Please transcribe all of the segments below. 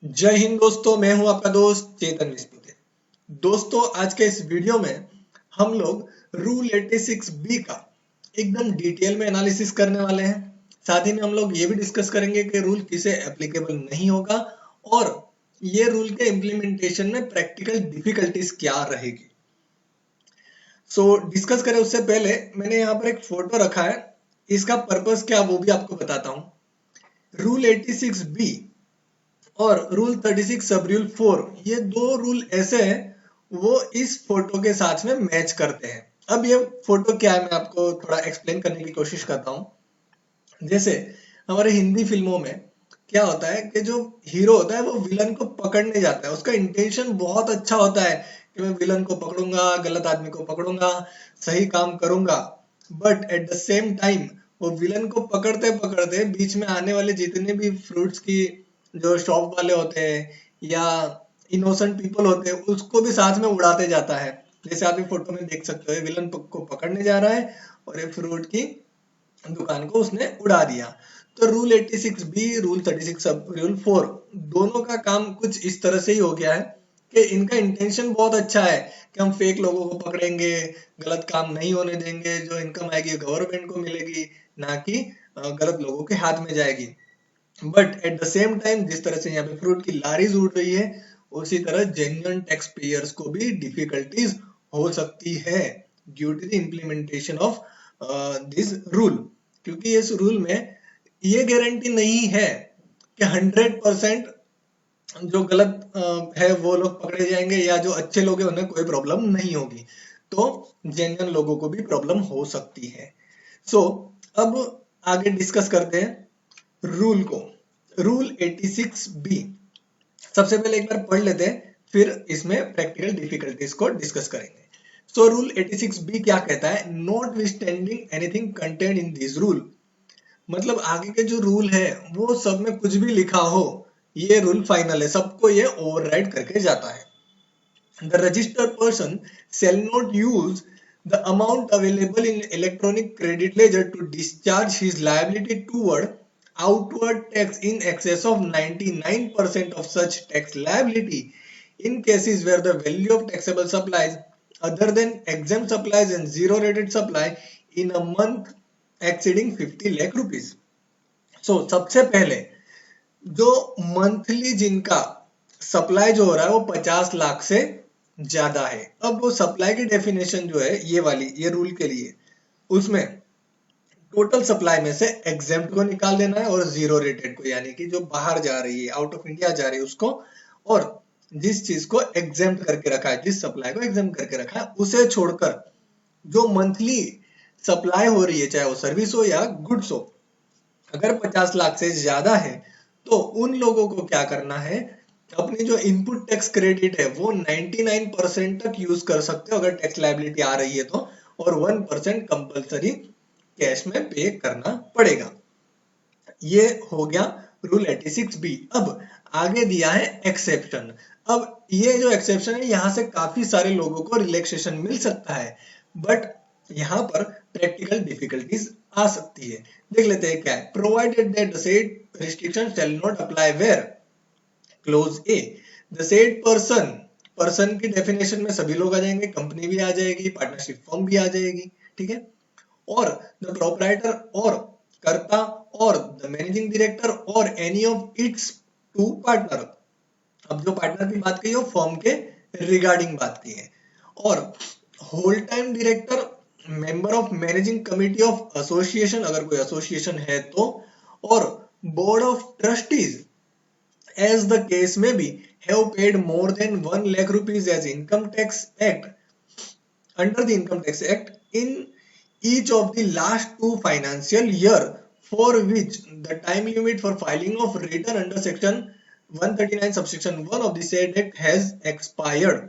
जय हिंद दोस्तों, मैं हूं आपका दोस्त चेतन विस्पुते। दोस्तों, आज के इस वीडियो में हम लोग रूल 86B का एकदम डिटेल में एनालिसिस करने वाले हैं। साथ ही में हम लोग ये भी डिस्कस करेंगे कि रूल किसे एप्लीकेबल नहीं होगा और ये रूल के इम्प्लीमेंटेशन में प्रैक्टिकल डिफिकल्टीज क्या रहेगी। डिस्कस करें उससे पहले मैंने यहाँ पर एक फोटो रखा है। इसका पर्पस क्या वो भी आपको बताता हूँ। रूल 86B और रूल 36 सब रूल 4, ये दो रूल ऐसे हैं वो इस फोटो के साथ में मैच करते हैं। अब ये फोटो क्या है, मैं आपको थोड़ा एक्सप्लेन करने की कोशिश करता हूँ। जैसे हमारे हिंदी फिल्मों में क्या होता है कि जो हीरो होता है वो विलन को पकड़ने जाता है। उसका इंटेंशन बहुत अच्छा होता है कि मैं विलन को पकड़ूंगा, गलत आदमी को पकड़ूंगा, सही काम करूंगा। But at the same time वो विलन को पकड़ते पकड़ते बीच में आने वाले जितने भी फ्रूट्स की जो शॉप वाले होते हैं या इनोसेंट पीपल होते हैं उसको भी साथ में उड़ाते जाता है। जैसे आप ये फोटो में देख सकते हो, विलन को पकड़ने जा रहा है और एक फ्रूट की दुकान को उसने उड़ा दिया। तो रूल 86B, रूल 36 सब रूल 4 दोनों का काम कुछ इस तरह से ही हो गया है कि इनका इंटेंशन बहुत अच्छा है कि हम फेक लोगों को पकड़ेंगे, गलत काम नहीं होने देंगे, जो इनकम आएगी गवर्नमेंट को मिलेगी, ना कि गलत लोगों के हाथ में जाएगी। But at the same time जिस तरह से यहाँ पे फ्रूट की लारीज उड़ रही है, उसी तरह जेन्युइन टैक्स पेयर्स को भी डिफिकल्टीज हो सकती है due to the implementation of this rule. क्योंकि इस रूल में ये गारंटी नहीं है कि 100% जो गलत है वो लोग पकड़े जाएंगे या जो अच्छे लोग हैं उन्हें कोई प्रॉब्लम नहीं होगी। तो जेन्युइन लोगों को भी प्रॉब्लम हो सकती है। अब आगे डिस्कस करते हैं रूल को। रूल 86B सबसे पहले एक बार पढ़ लेते हैं, फिर इसमें प्रैक्टिकल डिफिकल्टीज को डिस्कस करेंगे। रूल 86B क्या कहता है? Not withstanding anything content in this rule. मतलब आगे के जो रूल है वो सब में कुछ भी लिखा हो, ये रूल फाइनल है, सबको ये ओवरराइड करके जाता है। The registered person shall not use the amount available in electronic credit ledger to discharge his liability toward outward tax in excess of 99% of such tax liability in cases where the value of taxable supplies other than exempt supplies and zero rated supply in a month exceeding 50 lakh rupees. सबसे पहले जो monthly जिनका supply जो हो रहा है वो 50 लाख से ज्यादा है। अब वो सप्लाई की डेफिनेशन जो है ये वाली, ये रूल के लिए, उसमें टोटल सप्लाई में से एग्जेम्प्ट को निकाल देना है और जीरो रेटेड को, यानी कि जो बाहर जा रही है, आउट ऑफ इंडिया जा रही है उसको, और जिस चीज को एग्जेम्प्ट करके रखा है, जिस सप्लाई को एग्जेम्प्ट करके रखा है उसे छोड़कर जो मंथली सप्लाई हो रही है, चाहे वो सर्विस हो या गुड्स हो, अगर 50 लाख से ज्यादा है तो उन लोगों को क्या करना है, अपनी जो इनपुट टैक्स क्रेडिट है वो 99% तक यूज कर सकते हो अगर टैक्स लायबिलिटी आ रही है तो, और 1% कंपलसरी कैश में पे करना पड़ेगा। ये हो गया रूल 86B। अब आगे दिया है एक्सेप्शन। अब ये जो एक्सेप्शन है यहाँ से काफी सारे लोगों को रिलैक्सेशन मिल सकता है, बट यहाँ पर प्रैक्टिकल डिफिकल्टीज आ सकती है। देख लेते हैं क्या है। Provided that the said restriction shall not apply where clause A the said person, person की डेफिनेशन में सभी लोग आ जाएंगे, कंपनी भी आ जाएगी, पार्टनरशिप फर्म भी आ जाएगी, ठीक है, और द प्रोपराइटर और कर्ता और द मैनेजिंग डायरेक्टर और any of its two partner. अब जो पार्टनर की बात की है वो फर्म के रिगार्डिंग बात की है, और whole time director, member of managing committee of association अगर कोई एसोसिएशन है तो, और board of trustees as the case may be have paid more than 1 lakh rupees as income tax act under the income tax act in each of the last 2 financial year for which the time limit for filing of return under section 139 subsection 1 of the said act has expired।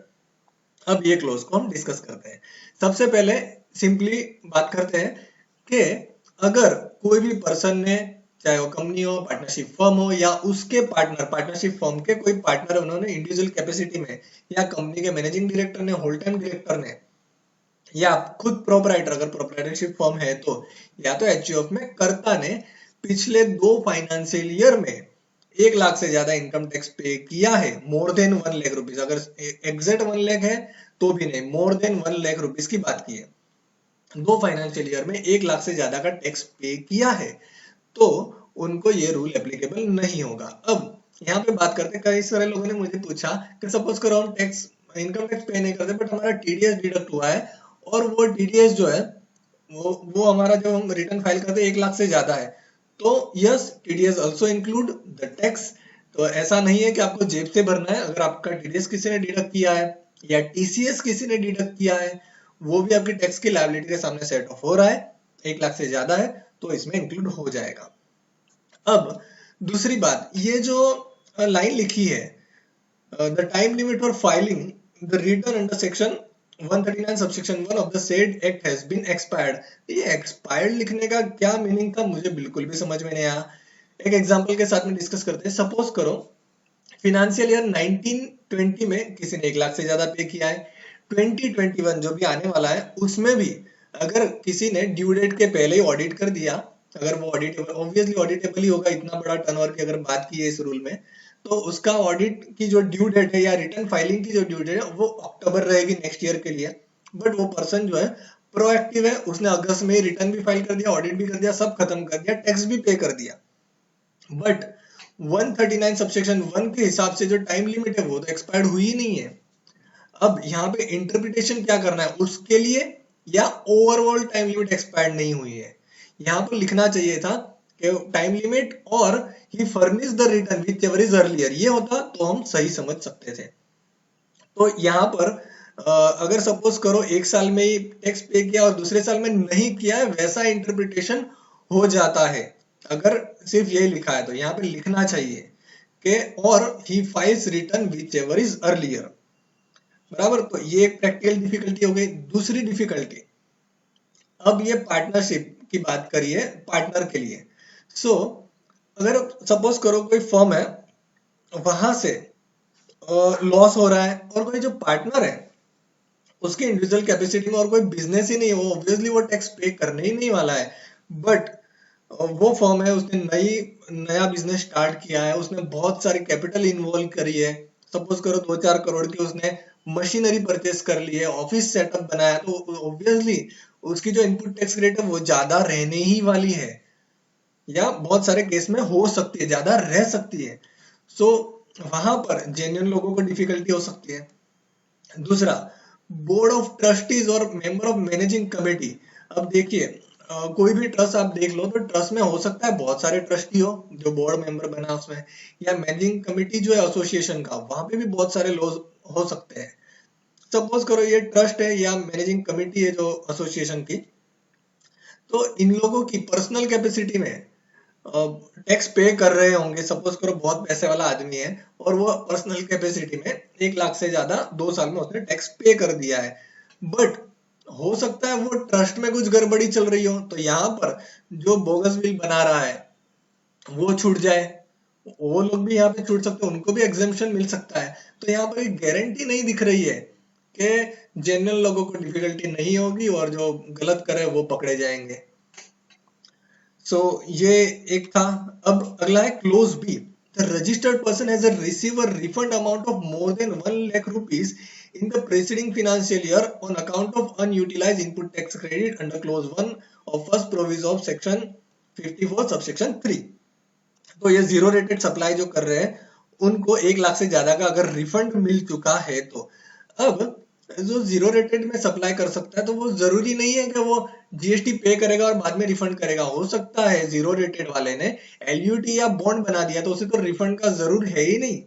अब ये close को हम discuss करते हैं। सबसे पहले simply बात करते हैं कि अगर कोई भी पर्सन ने, चाहे वो कंपनी हो, पार्टनरशिप फर्म हो, या उसके पार्टनर, पार्टनरशिप फर्म के कोई पार्टनर उन्होंने इंडिविजुअल कैपेसिटी में, या कंपनी के मैनेजिंग डायरेक्टर ने, होल टाइम डायरेक्टर ने, या खुद प्रोपराइटर अगर प्रोपराइटरशिप फर्म है तो, या तो एचयूएफ में कर्ता ने पिछले 2 फाइनेंशियल ईयर में 1 लाख से ज्यादा इनकम टैक्स पे किया है, मोर देन 1 लाख रुपीज, अगर एग्जैक्ट 1 लाख है तो भी नहीं, मोर देन 1 लाख रुपीज की बात की है, 2 फाइनेंशियल ईयर में 1 लाख से ज्यादा का टैक्स पे किया है, तो उनको ये रूल एप्लीकेबल नहीं होगा। अब यहाँ पे बात करते हैं, कई सारे लोगों ने मुझे पूछा कि सपोज करो हम टैक्स इनकम टैक्स पे नहीं करते बट हमारा टीडीएस डिडक्ट हुआ है, और वो टीडीएस जो है वो हमारा जो हम रिटर्न फाइल करते हैं 1 लाख से ज्यादा है, तो yes TDS also include the tax. तो ऐसा नहीं है कि आपको जेब से भरना है, अगर आपका टीडीएस किसी ने डिडक्ट किया है या टीसीएस किसी ने डिडक्ट किया है, वो भी आपकी टैक्स की लायबिलिटी के सामने सेट ऑफ हो रहा है, 1 लाख से ज्यादा है तो इसमें इंक्लूड हो जाएगा। अब दूसरी बात, ये जो लाइन लिखी है, the time limit for filing the return under section 139 subsection 1 of the said act has been expired, ये एक्सपायर्ड लिखने का क्या मीनिंग था मुझे बिल्कुल भी समझ में नहीं आया। एक एग्जांपल के साथ में डिस्कस करते हैं। सपोज करो फिनेंशियल ईयर 1920 में किसी ने 1 लाख से ज्यादा पे किया है, 2021 जो भी आने वाला है उसमें भी अगर किसी ने ड्यू डेट के पहले ही ऑडिट कर दिया, अगर वो ऑडिटेबल, ऑब्वियसली ऑडिटेबल ही होगा, इतना बड़ा टर्नओवर की अगर बात की है इस रूल में, तो उसका ऑडिट की जो ड्यू डेट है या रिटर्न फाइलिंग की जो ड्यू डेट है वो अक्टूबर रहेगी नेक्स्ट ईयर के लिए। बट वो पर्सन जो है प्रोएक्टिव है, उसने अगस्त में रिटर्न भी फाइल कर दिया, ऑडिट भी कर दिया, सब खत्म कर दिया, टैक्स भी पे कर दिया, बट 139 सबसेक्शन 1 के हिसाब से जो टाइम लिमिट है वो तो एक्सपायर्ड हुई ही नहीं है। अब यहाँ पे इंटरप्रिटेशन क्या करना है उसके लिए, या ओवरऑल टाइम लिमिट एक्सपायर्ड नहीं हुई है, यहाँ पर लिखना चाहिए था कि time limit or he furnish the return whichever is earlier, ये होता तो हम सही समझ सकते थे। तो यहाँ पर अगर सपोज करो 1 साल में ही टैक्स पे किया और दूसरे साल में नहीं किया है, वैसा इंटरप्रिटेशन हो जाता है। अगर सिर्फ यही लिखा है तो यहाँ पे लिखना चाहिए कि or he files return whichever is earlier, बराबर। तो ये एक प्रैक्टिकल डिफिकल्टी हो गई। दूसरी डिफिकल्टी, अब ये पार्टनरशिप की बात करिए पार्टनर के लिए। सो अगर सपोज करो कोई फर्म है, वहां से लॉस हो रहा है और कोई जो पार्टनर है उसकी इंडिविजुअल कैपेसिटी में और कोई बिजनेस ही नहीं है, वो ऑब्वियसली वो टैक्स पे करने ही नहीं वाला है, बट वो फर्म है उसने नया बिजनेस स्टार्ट किया है, उसने बहुत सारी कैपिटल इन्वॉल्व करी है, सपोज करो 2-4 करोड़ की उसने मशीनरी परचेस कर ली है, ऑफिस सेटअप बनाया, तो ऑब्वियसली उसकी जो इनपुट टैक्स रेट है वो ज्यादा रहने ही वाली है, या बहुत सारे केस में हो सकती है, ज्यादा रह सकती है। सो वहां पर जेन्युइन लोगों को डिफिकल्टी हो सकती है। दूसरा, बोर्ड ऑफ ट्रस्टीज और मेंबर ऑफ मैनेजिंग कमेटी। अब देखिए कोई भी ट्रस्ट आप देख लो तो ट्रस्ट में हो सकता है बहुत सारे ट्रस्टी हो जो बोर्ड मेंबर बना उसमें, या मैनेजिंग कमेटी जो है एसोसिएशन का, वहां पे भी बहुत सारे लोग हो सकते हैं। सपोज करो ये ट्रस्ट है या मैनेजिंग कमेटी है जो एसोसिएशन की, तो इन लोगों की पर्सनल कैपेसिटी में टैक्स पे कर रहे होंगे, सपोज करो बहुत पैसे वाला आदमी है और वो पर्सनल कैपेसिटी में 1 लाख से ज्यादा 2 साल में उसने टैक्स पे कर दिया है, बट हो सकता है वो ट्रस्ट में कुछ गड़बड़ी चल रही हो, तो यहाँ पर जो बोगस बिल बना रहा है वो छूट जाए, वो लोग भी यहाँ पे छूट सकते हैं, उनको भी एग्जेम्पशन मिल सकता है। तो यहाँ पर एक गारंटी नहीं दिख रही है कि जेन्युइन लोगों को डिफिकल्टी नहीं होगी और जो गलत करे वो पकड़े जाएंगे। सो ये एक था। अब अगला है clause B, the registered person has receive a refund amount of more than 1 lakh rupees in the preceding financial year on account of unutilized input tax credit under clause 1 of first proviso of section 54 subsection 3। तो ये zero rated supply जो कर रहे हैं उनको 1 लाख से ज्यादा का अगर रिफंड मिल चुका है, तो अब जो जीरो रेटेड में सप्लाई कर सकता है तो वो जरूरी नहीं है कि वो जीएसटी पे करेगा और बाद में रिफंड करेगा। हो सकता है जीरो रेटेड वाले ने एलयूटी या बॉन्ड बना दिया तो उसे तो रिफंड का जरूर है ही नहीं,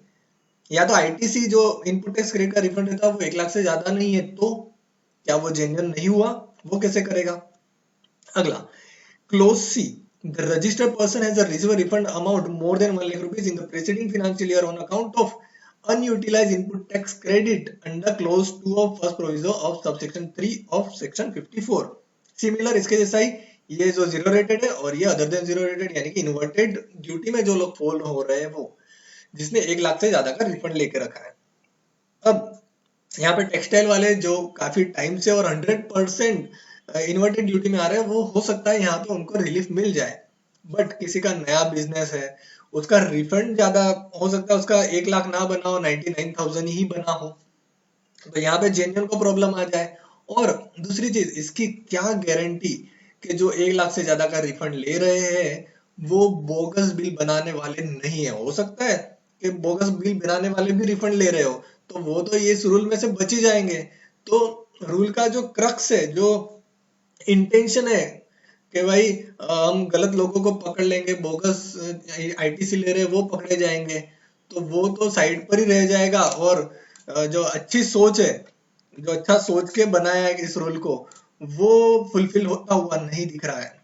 या तो आईटीसी जो इनपुट टैक्स क्रेडिट का रिफंड रहता है वो 1 लाख से ज्यादा नहीं है, तो क्या वो जेन्युइन नहीं हुआ, वो कैसे करेगा। अगला clause C, the registered person has received a refund amount more than 1 lakh rupees in the preceding financial year on account of unutilized input tax credit under clause 2 of first proviso of subsection 3 of section 54। Similar इसके जैसा ही ये जो zero rated है और ये other than zero rated यानी कि inverted duty में जो लोग फॉल हो रहे हैं वो, जिसने 1 लाख से ज्यादा का रिफंड लेके रखा है। अब यहाँ पे टेक्सटाइल वाले जो काफी टाइम से और 100% इन्वर्टेड ड्यूटी में आ रहे हैं, वो हो सकता है यहाँ पे उनको रिलीफ मिल जाए, बट किसी का नया बिजनेस है, उसका रिफंड ज्यादा हो सकता है, उसका 1 लाख ना बना हो, 99,000 ही बना हो, तो यहाँ पे जेन्युइन को प्रॉब्लम आ जाए। और दूसरी चीज, इसकी क्या गारंटी कि जो 1 लाख से ज्यादा का रिफंड ले रहे हैं वो बोगस बिल बनाने वाले नहीं है। हो सकता है कि बोगस बिल बनाने वाले भी रिफंड ले रहे हो, तो वो तो ये इस रूल में से बच ही जाएंगे। तो रूल का जो क्रक्स है, जो इंटेंशन है कि भाई हम गलत लोगों को पकड़ लेंगे, बोगस आईटीसी ले रहे हैं वो पकड़े जाएंगे, तो वो तो साइड पर ही रह जाएगा। और जो अच्छी सोच है, जो अच्छा सोच के बनाया है इस रूल को, वो फुलफिल होता हुआ नहीं दिख रहा है,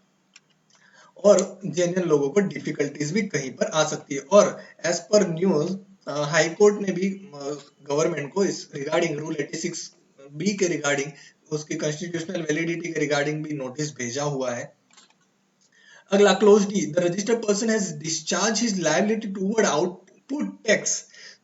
और जेन्युइन लोगों को डिफिकल्टीज भी कहीं पर आ सकती है। और as per news, high court ने भी गवर्नमेंट को इस रिगार्डिंग रूल 86 बी के रिगार्डिंग उसकी कॉन्स्टिट्यूशनल वैलिडिटी के रिगार्डिंग भी नोटिस भेजा हुआ है। अगला close D, the registered person has discharge his liability toward output tax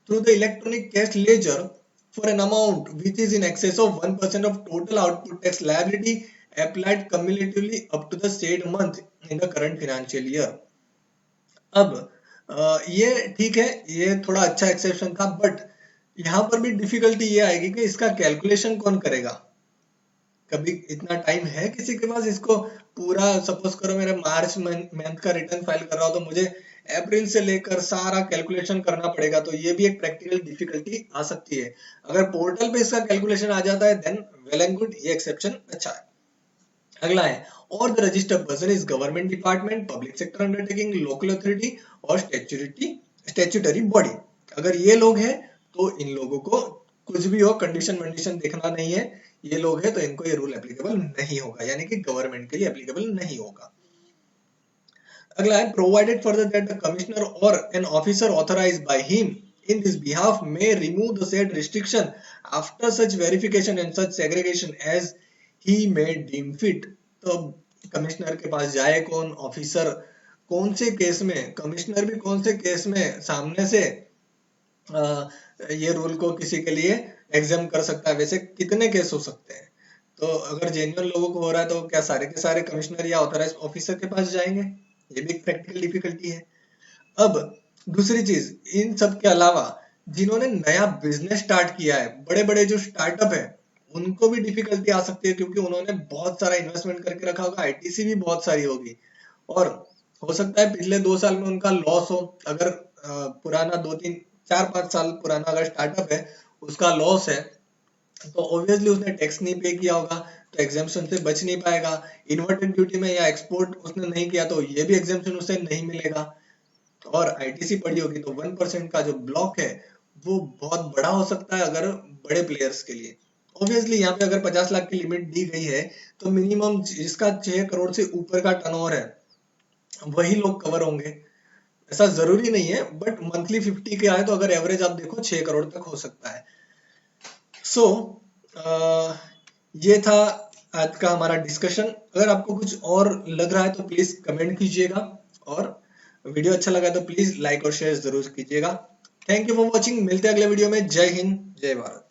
through the electronic cash ledger for an amount which is in excess of 1% of total output tax liability applied cumulatively up to the said month in the current financial year. अब ये ठीक है, ये थोड़ा अच्छा exception था, but यहाँ पर भी डिफिकल्टी ये आएगी कि इसका कैलकुलेशन कौन करेगा। कभी इतना टाइम है किसी के पास इसको पूरा, सपोज करो मेरे मार्च मंथ का रिटर्न फाइल कर रहा हो तो मुझे अप्रैल से लेकर सारा कैलकुलेशन करना पड़ेगा, तो ये भी एक प्रैक्टिकल डिफिकल्टी आ सकती है। अगर पोर्टल पे इसका कैलकुलेशन आ जाता है देन वेल एंड गुड, ये एक्सेप्शन अच्छा है। अगला है, और the registered person is government department, public sector undertaking, local authority और स्टैट्यूटरी बॉडी। अगर ये लोग हैं तो इन लोगों को कुछ भी हो कंडीशन वंडीशन देखना नहीं है, ये लोग हैं तो इनको ये रूल एप्लीकेबल नहीं होगा, यानी कि गवर्नमेंट के लिए एप्लीकेबल नहीं होगा। अगला है, provided further that the commissioner or an officer authorized by him in this behalf may remove the said restriction after such verification and such segregation as he may deem fit। तो commissioner के पास जाए कौन, officer कौन से case में, commissioner भी कौन से केस में सामने से ये रूल को किसी के लिए एग्जाम कर सकता है। वैसे कितने केस हो सकते हैं, तो अगर जेन्युइन लोगों को हो रहा है तो क्या सारे के सारे कमिश्नर या ऑथराइज ऑफिसर के पास जाएंगे, ये भी एक प्रैक्टिकल डिफिकल्टी है। अब दूसरी चीज, इन सब के अलावा जिन्होंने नया बिजनेस स्टार्ट किया है, बड़े बड़े जो स्टार्टअप है, उनको भी डिफिकल्टी आ सकती है, क्योंकि उन्होंने बहुत सारा इन्वेस्टमेंट करके रखा होगा, आईटीसी भी बहुत सारी होगी, और हो सकता है पिछले 2 साल में उनका लॉस हो। अगर पुराना 2-3-4-5 साल पुराना अगर स्टार्टअप है उसका लॉस है, तो ऑब्वियसली उसने टैक्स नहीं पे किया होगा, तो एग्जाम्पशन से बच नहीं पाएगा। इन्वर्टेड ड्यूटी में या एक्सपोर्ट उसने नहीं किया तो ये भी एग्जाम्पशन उसे नहीं मिलेगा। और आईटीसी पड़ी होगी तो 1% का जो ब्लॉक है वो बहुत बड़ा हो सकता है अगर बड़े प्लेयर्स के लिए। ऑब्वियसली यहाँ पे अगर 50 लाख की लिमिट दी गई है तो मिनिमम जिसका 6 करोड़ से ऊपर का टर्नओवर है वही लोग कवर होंगे, ऐसा जरूरी नहीं है, बट मंथली 50 के आए तो अगर एवरेज आप देखो 6 करोड़ तक हो सकता है। सो ये था आज का हमारा डिस्कशन। अगर आपको कुछ और लग रहा है तो प्लीज कमेंट कीजिएगा, और वीडियो अच्छा लगा तो प्लीज लाइक और शेयर जरूर कीजिएगा। थैंक यू फॉर वॉचिंग, मिलते हैं अगले वीडियो में। जय हिंद, जय भारत।